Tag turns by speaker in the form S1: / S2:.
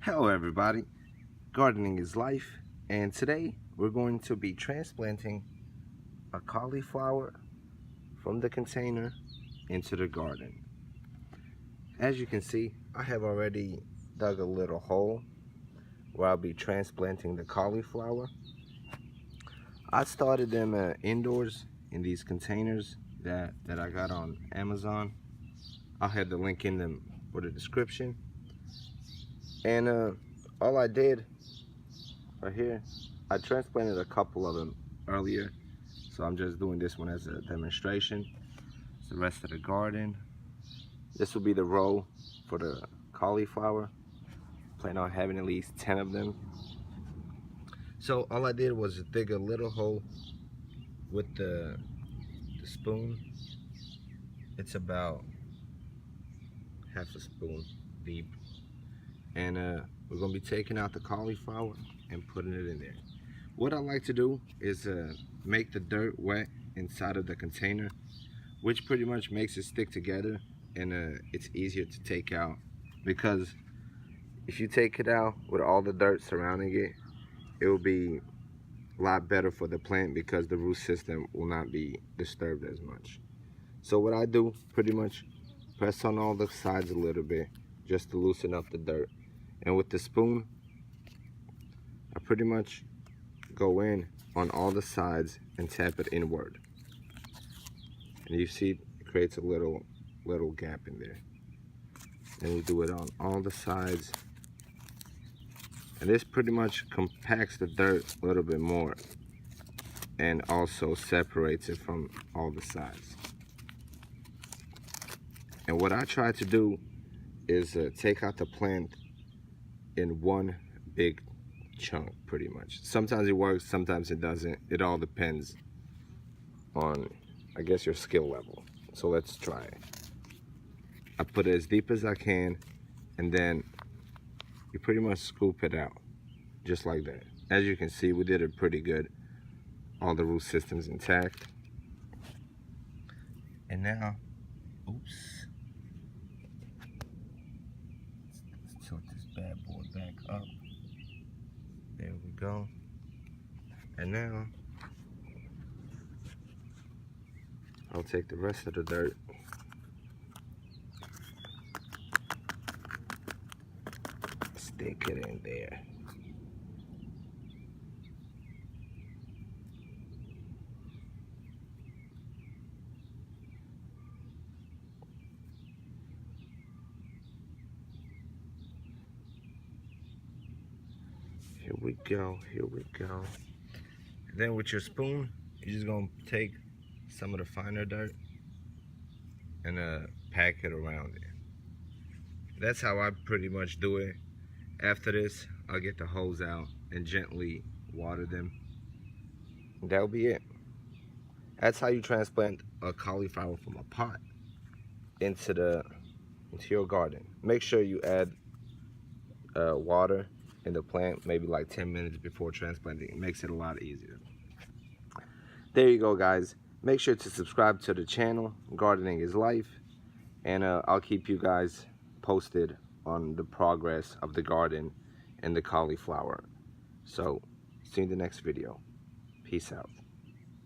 S1: Hello everybody, gardening is life, and today we're going to be transplanting a cauliflower from the container into the garden. As you can see, I have already dug a little hole where I'll be transplanting the cauliflower. I started them indoors in these containers that I got on Amazon. I'll have the link in them for the description. And all I did right here, I transplanted a couple of them earlier, so I'm just doing this one as a demonstration. It's the rest of the garden. This will be the row for the cauliflower. Plan on having at least 10 of them. So all I did was dig a little hole with the spoon. It's about half a spoon deep. And we're gonna be taking out the cauliflower and putting it in there. What I like to do is make the dirt wet inside of the container, which pretty much makes it stick together, and it's easier to take out, because if you take it out with all the dirt surrounding it, it will be a lot better for the plant because the root system will not be disturbed as much. So what I do, pretty much press on all the sides a little bit just to loosen up the dirt, and with the spoon I pretty much go in on all the sides and tap it inward, and you see it creates a little gap in there. And you do it on all the sides, and this pretty much compacts the dirt a little bit more and also separates it from all the sides. And what I try to do is take out the plant in one big chunk, pretty much. Sometimes it works, sometimes it doesn't. It all depends on, I guess, your skill level. So let's try it. I put it as deep as I can, and then you pretty much scoop it out, just like that. As you can see, we did it pretty good. All the root system's intact. And now, oops. Let's tilt this bad boy back up. There we go. And now, I'll take the rest of the dirt stick it in there. Here we go, here we go. And then with your spoon, you're just gonna take some of the finer dirt and pack it around it. That's how I pretty much do it. After this, I'll get the hose out and gently water them. And that'll be it. That's how you transplant a cauliflower from a pot into your garden. Make sure you add water in the plant maybe like 10 minutes before transplanting. It makes it a lot easier. There you go, guys. Make sure to subscribe to the channel. Gardening is life. And I'll keep you guys posted on the progress of the garden and the cauliflower. So, see you in the next video. Peace out.